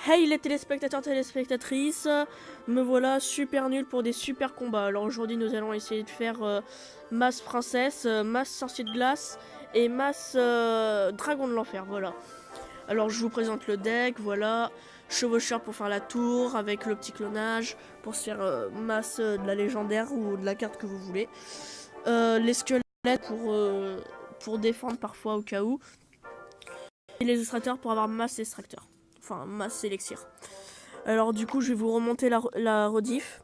Hey les téléspectateurs, téléspectatrices, me voilà super nul pour des super combats. Alors aujourd'hui nous allons essayer de faire masse princesse, masse sorcier de glace et masse dragon de l'enfer, voilà. Alors je vous présente le deck, voilà. Chevaucheur pour faire la tour avec le petit clonage, pour se faire masse de la légendaire ou de la carte que vous voulez. Les squelettes pour défendre parfois au cas où. Et les extracteurs pour avoir masse extracteur. Enfin, masse élixir. Alors du coup, je vais vous remonter la rediff.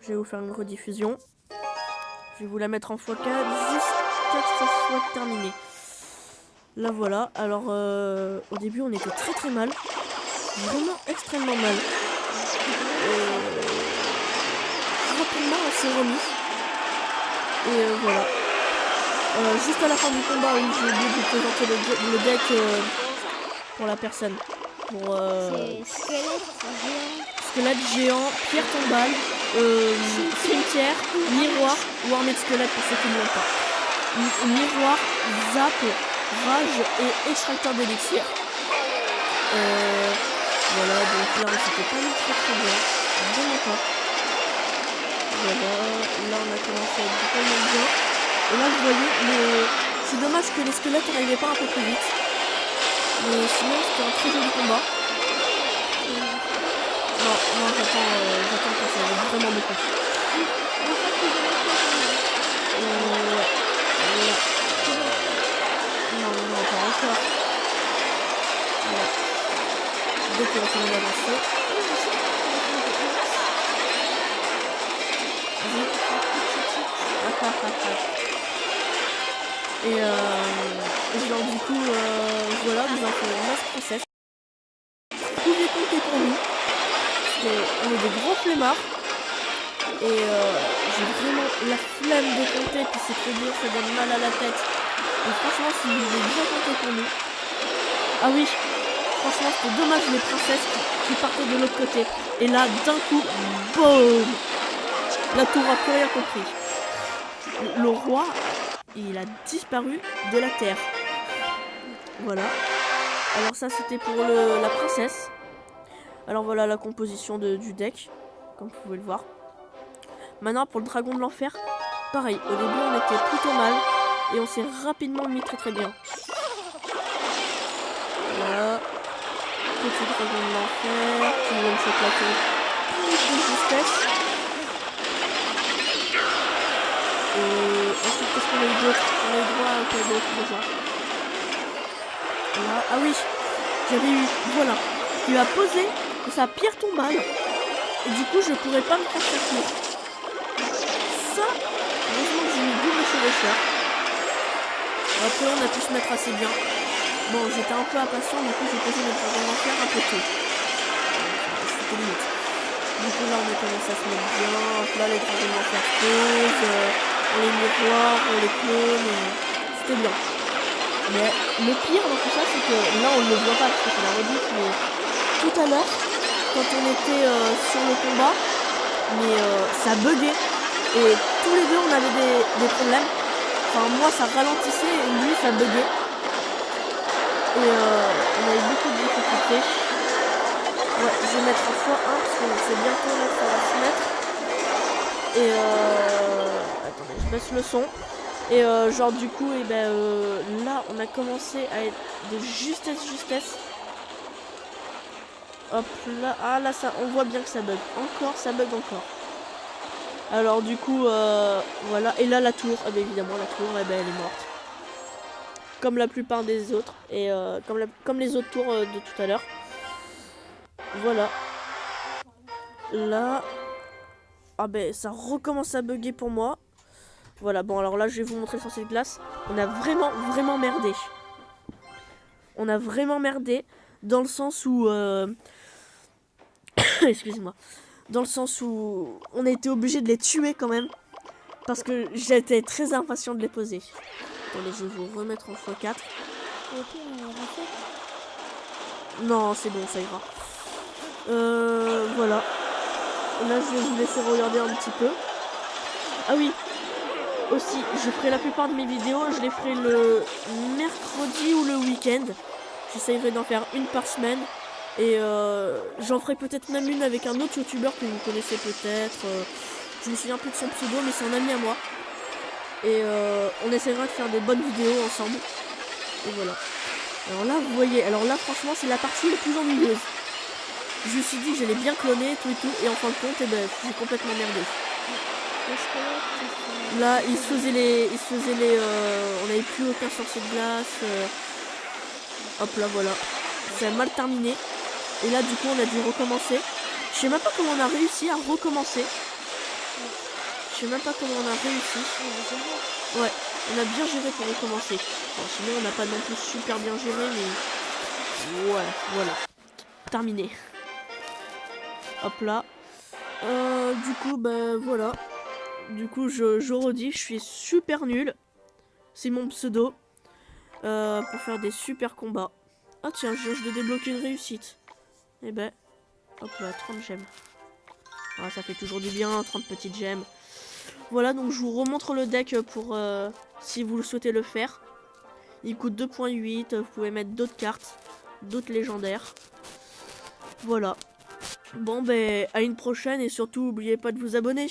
Je vais vous faire une rediffusion. Je vais vous la mettre en x4 jusqu'à ce que ça soit terminé. Là voilà. Alors au début, on était très mal. Vraiment extrêmement mal. Rapidement, on s'est remis. Et voilà. Juste à la fin du combat, oui, j'ai oublié de vous présenter le deck pour la personne. Pour squelette géant, pierre tombale, cimetière, miroir ou armée de squelettes pour ceux qui ne l'ont pas. Miroir, zap, rage et extracteur d'élixir. Voilà, donc là on s'était pas mis très bien. Vraiment pas. Voilà, là on a commencé à être vraiment bien. Et là vous voyez, c'est dommage que les squelettes n'arrivaient pas un peu plus vite. Mais sinon c'était un très joli combat. Non, j'attends que ça va vraiment beaucoup. Non, pas encore. Voilà. Dès qu'il va falloir avancer. Et genre du coup, voilà, nous avons fait une masse princesse. Vous pouvez compter pour nous. On est des gros flemmards. Et j'ai vraiment la flemme de compter, puis c'est trop dur, ça donne mal à la tête. Et franchement, si vous voulez bien compter pour nous. Ah oui, franchement, c'était dommage les princesses qui partaient de l'autre côté. Et là, d'un coup, boum! La tour a plus rien compris. Le roi, il a disparu de la terre. Voilà. Alors ça, c'était pour la princesse. Alors voilà la composition du deck, comme vous pouvez le voir. Maintenant pour le dragon de l'enfer, pareil, au début on était plutôt mal et on s'est rapidement mis très bien. Voilà, petit dragon de l'enfer, qui vient de se claquer de justesse. Et ensuite qu'est-ce qu'on a eu d'autre? On a eu droit à quoi d'autre déjà? Là, ah oui, j'avais eu, voilà, il a posé sa pierre tombale et du coup je pourrais pas me faire sa tour. Ça, heureusement que j'ai mis double chevaucheur. Après on a pu se mettre assez bien. Bon, j'étais un peu impatient, du coup j'ai posé le dragon d'enfer un peu tôt. C'était limite. Du coup là on a commencé à se mettre bien. Là les dragons d'enfer posent, les miroirs, les clones, c'était bien. Mais le pire dans tout ça, c'est que là on ne le voit pas parce que c'est la rediff, mais tout à l'heure, quand on était sur le combat, mais ça buguait. Et tous les deux on avait des problèmes. Enfin moi ça ralentissait et lui ça buguait. Et on avait beaucoup de difficultés. Ouais, je vais mettre en x1 parce que c'est bientôt là que ça va se mettre. Et attendez, je baisse le son. Et genre du coup, et là on a commencé à être de justesse. Hop là, ah là ça, on voit bien que ça bug. Encore, ça bug encore. Alors du coup, voilà. Et là la tour, évidemment la tour, elle est morte. Comme la plupart des autres. Et comme les autres tours de tout à l'heure. Voilà. Là, ah ça recommence à bugger pour moi. Voilà, bon alors là je vais vous montrer le sorcier de glace. On a vraiment merdé. On a vraiment merdé dans le sens où excusez-moi. Dans le sens où on a été obligé de les tuer quand même. Parce que j'étais très impatient de les poser. Attendez, je vais vous remettre en x4. Non, c'est bon, ça ira. Voilà. Là je vais vous laisser regarder un petit peu. Ah oui. Aussi, je ferai la plupart de mes vidéos, je les ferai le mercredi ou le week-end. J'essayerai d'en faire une par semaine. Et j'en ferai peut-être même une avec un autre youtubeur que vous connaissez peut-être. Je me souviens plus de son pseudo, mais c'est un ami à moi. Et on essaiera de faire des bonnes vidéos ensemble. Et voilà. Alors là, vous voyez, alors là, franchement, c'est la partie la plus ennuyeuse. Je me suis dit que j'allais bien cloner, tout et tout. Et en fin de compte, eh ben, j'ai complètement merdé. Là, il se faisait les... on n'avait plus aucun sorcier de glace. Hop là, voilà. Ça a mal terminé. Et là, du coup, on a dû recommencer. Je sais même pas comment on a réussi à recommencer. Je sais même pas comment on a réussi. Ouais, on a bien géré pour recommencer. Bon, sinon, on n'a pas non plus super bien géré, mais... voilà. Terminé. Hop là. Du coup, bah, voilà. Du coup, je redis, je suis super nul. C'est mon pseudo. Pour faire des super combats. Ah tiens, je viens de débloquer une réussite. Eh ben, hop là, 30 gemmes. Ah, ça fait toujours du bien, 30 petites gemmes. Voilà, donc je vous remontre le deck pour si vous le souhaitez le faire. Il coûte 2.8, vous pouvez mettre d'autres cartes, d'autres légendaires. Voilà. Bon, ben, à une prochaine et surtout, n'oubliez pas de vous abonner.